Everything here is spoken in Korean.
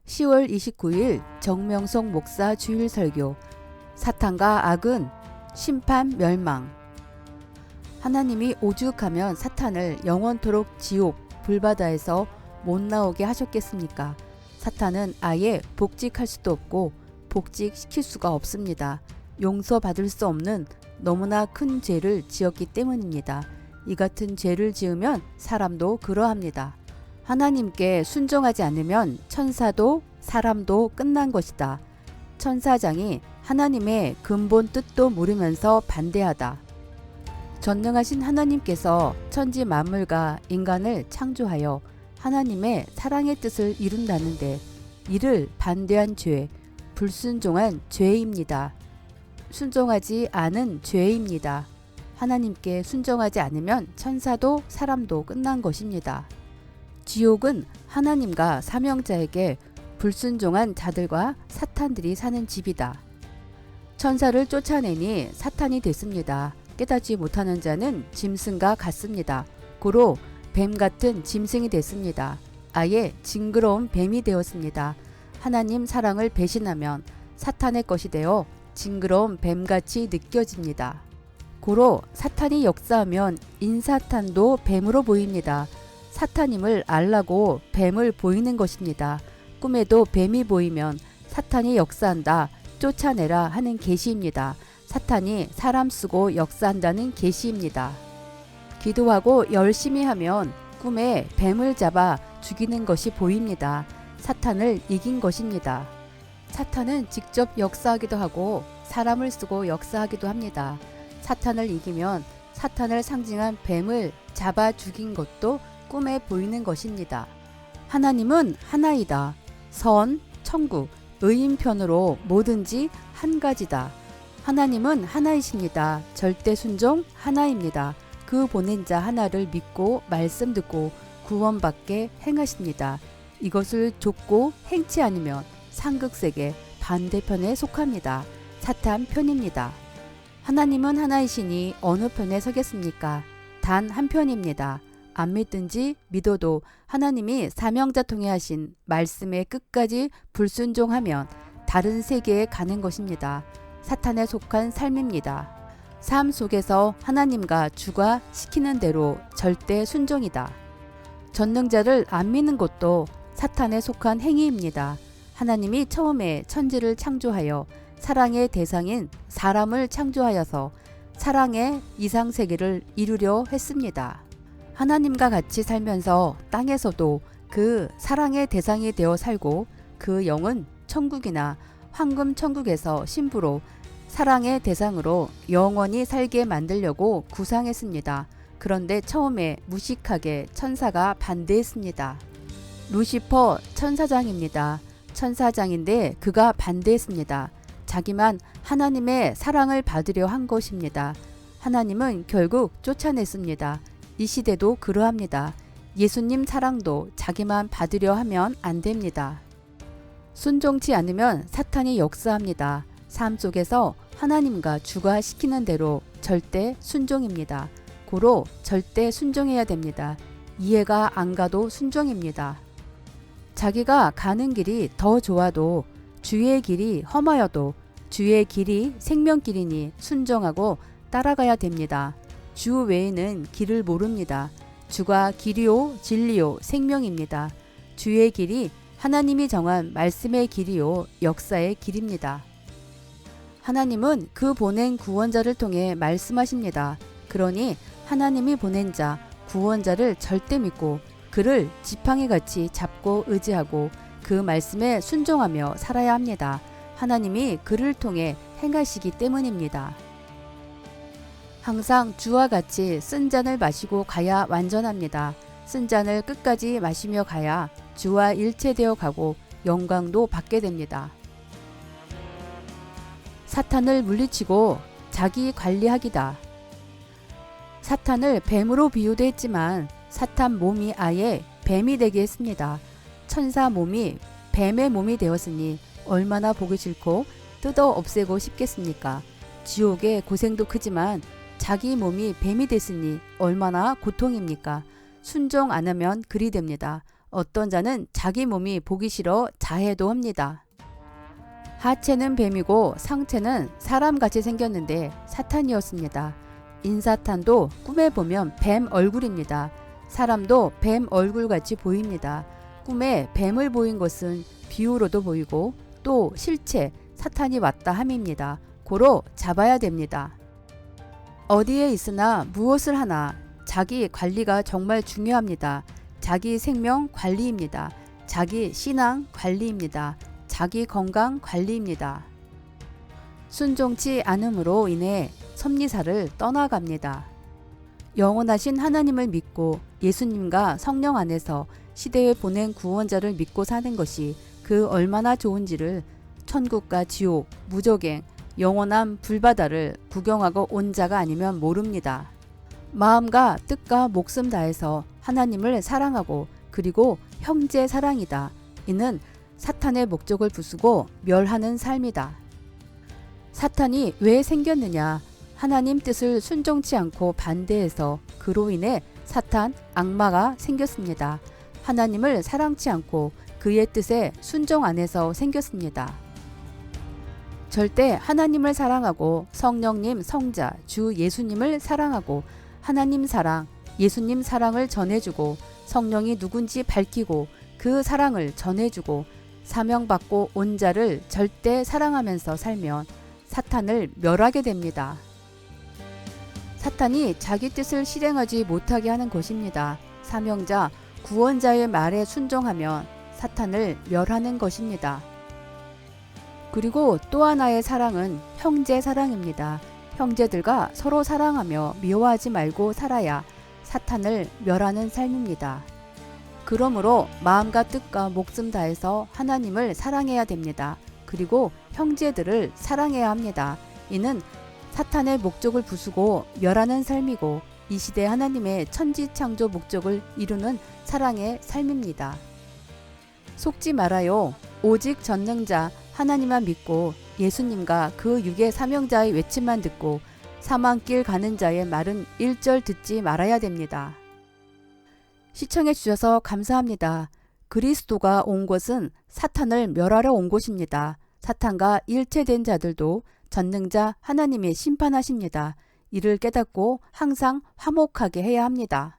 10월 29일 정명석 목사 주일 설교. 사탄과 악은 심판 멸망. 하나님이 오죽하면 사탄을 영원토록 지옥 불바다에서 못 나오게 하셨겠습니까? 사탄은 아예 복직할 수도 없고 복직시킬 수가 없습니다. 용서받을 수 없는 너무나 큰 죄를 지었기 때문입니다. 이 같은 죄를 지으면 사람도 그러합니다. 하나님께 순종하지 않으면 천사도 사람도 끝난 것이다. 천사장이 하나님의 근본 뜻도 모르면서 반대하다. 전능하신 하나님께서 천지 만물과 인간을 창조하여 하나님의 사랑의 뜻을 이룬다는데 이를 반대한 죄, 불순종한 죄입니다. 순종하지 않은 죄입니다. 하나님께 순종하지 않으면 천사도 사람도 끝난 것입니다. 지옥은 하나님과 사명자에게 불순종한 자들과 사탄들이 사는 집이다. 천사를 쫓아내니 사탄이 됐습니다. 깨닫지 못하는 자는 짐승과 같습니다. 고로 뱀 같은 짐승이 됐습니다. 아예 징그러운 뱀이 되었습니다. 하나님 사랑을 배신하면 사탄의 것이 되어 징그러운 뱀같이 느껴집니다. 고로 사탄이 역사하면 인사탄도 뱀으로 보입니다. 사탄임을 알라고 뱀을 보이는 것입니다. 꿈에도 뱀이 보이면 사탄이 역사한다, 쫓아내라 하는 계시입니다. 사탄이 사람 쓰고 역사한다는 계시입니다. 기도하고 열심히 하면 꿈에 뱀을 잡아 죽이는 것이 보입니다. 사탄을 이긴 것입니다. 사탄은 직접 역사하기도 하고 사람을 쓰고 역사하기도 합니다. 사탄을 이기면 사탄을 상징한 뱀을 잡아 죽인 것도 꿈에 보이는 것입니다. 하나님은 하나이다. 선, 천국, 의인편으로 뭐든지 한 가지다. 하나님은 하나이십니다. 절대 순종 하나입니다. 그 보낸 자 하나를 믿고 말씀 듣고 구원받게 행하십니다. 이것을 좇고 행치 않으면 상극세계 반대편에 속합니다. 사탄 편입니다. 하나님은 하나이시니 어느 편에 서겠습니까? 단 한 편입니다. 안 믿든지 믿어도 하나님이 사명자 통해 하신 말씀에 끝까지 불순종하면 다른 세계에 가는 것입니다. 사탄에 속한 삶입니다. 삶 속에서 하나님과 주가 시키는 대로 절대 순종이다. 전능자를 안 믿는 것도 사탄에 속한 행위입니다. 하나님이 처음에 천지를 창조하여 사랑의 대상인 사람을 창조하여서 사랑의 이상세계를 이루려 했습니다. 하나님과 같이 살면서 땅에서도 그 사랑의 대상이 되어 살고 그 영은 천국이나 황금 천국에서 신부로 사랑의 대상으로 영원히 살게 만들려고 구상했습니다. 그런데 처음에 무식하게 천사가 반대했습니다. 루시퍼 천사장입니다. 천사장인데 그가 반대했습니다. 자기만 하나님의 사랑을 받으려 한 것입니다. 하나님은 결국 쫓아냈습니다. 이 시대도 그러합니다. 예수님 사랑도 자기만 받으려 하면 안 됩니다. 순종치 않으면 사탄이 역사합니다. 삶 속에서 하나님과 주가 시키는 대로 절대 순종입니다. 고로 절대 순종해야 됩니다. 이해가 안 가도 순종입니다. 자기가 가는 길이 더 좋아도 주의 길이 험하여도 주의 길이 생명길이니 순종하고 따라가야 됩니다. 주 외에는 길을 모릅니다. 주가 길이요 진리요 생명입니다. 주의 길이 하나님이 정한 말씀의 길이요 역사의 길입니다. 하나님은 그 보낸 구원자를 통해 말씀하십니다. 그러니 하나님이 보낸 자 구원자를 절대 믿고 그를 지팡이 같이 잡고 의지하고 그 말씀에 순종하며 살아야 합니다. 하나님이 그를 통해 행하시기 때문입니다. 항상 주와 같이 쓴 잔을 마시고 가야 완전합니다. 쓴 잔을 끝까지 마시며 가야 주와 일체되어 가고 영광도 받게 됩니다. 사탄을 물리치고 자기 관리하기다. 사탄을 뱀으로 비유도 했지만 사탄 몸이 아예 뱀이 되게 했습니다. 천사 몸이 뱀의 몸이 되었으니 얼마나 보기 싫고 뜯어 없애고 싶겠습니까? 지옥의 고생도 크지만 자기 몸이 뱀이 됐으니 얼마나 고통입니까? 순종 안 하면 그리 됩니다. 어떤 자는 자기 몸이 보기 싫어 자해도 합니다. 하체는 뱀이고 상체는 사람같이 생겼는데 사탄이었습니다. 인사탄도 꿈에 보면 뱀 얼굴입니다. 사람도 뱀 얼굴같이 보입니다. 꿈에 뱀을 보인 것은 비유로도 보이고 또 실체 사탄이 왔다 함입니다. 고로 잡아야 됩니다. 어디에 있으나 무엇을 하나 자기 관리가 정말 중요합니다. 자기 생명 관리입니다. 자기 신앙 관리입니다. 자기 건강 관리입니다. 순종치 않음으로 인해 섭리사를 떠나갑니다. 영원하신 하나님을 믿고 예수님과 성령 안에서 시대에 보낸 구원자를 믿고 사는 것이 그 얼마나 좋은지를 천국과 지옥, 무적행, 영원한 불바다를 구경하고 온 자가 아니면 모릅니다. 마음과 뜻과 목숨 다해서 하나님을 사랑하고 그리고 형제 사랑이다. 이는 사탄의 목적을 부수고 멸하는 삶이다. 사탄이 왜 생겼느냐? 하나님 뜻을 순종치 않고 반대해서 그로 인해 사탄, 악마가 생겼습니다. 하나님을 사랑치 않고 그의 뜻에 순종 안 해서 생겼습니다. 절대 하나님을 사랑하고 성령님, 성자, 주 예수님을 사랑하고 하나님 사랑, 예수님 사랑을 전해주고 성령이 누군지 밝히고 그 사랑을 전해주고 사명받고 온 자를 절대 사랑하면서 살면 사탄을 멸하게 됩니다. 사탄이 자기 뜻을 실행하지 못하게 하는 것입니다. 사명자, 구원자의 말에 순종하면 사탄을 멸하는 것입니다. 그리고 또 하나의 사랑은 형제 사랑입니다. 형제들과 서로 사랑하며 미워하지 말고 살아야 사탄을 멸하는 삶입니다. 그러므로 마음과 뜻과 목숨 다해서 하나님을 사랑해야 됩니다. 그리고 형제들을 사랑해야 합니다. 이는 사탄의 목적을 부수고 멸하는 삶이고 이 시대 하나님의 천지창조 목적을 이루는 사랑의 삶입니다. 속지 말아요. 오직 전능자 하나님만 믿고 예수님과 그 육의 사명자의 외침만 듣고 사망길 가는 자의 말은 일절 듣지 말아야 됩니다. 시청해 주셔서 감사합니다. 그리스도가 온 것은 사탄을 멸하러 온 곳입니다. 사탄과 일체된 자들도 전능자 하나님이 심판하십니다. 이를 깨닫고 항상 화목하게 해야 합니다.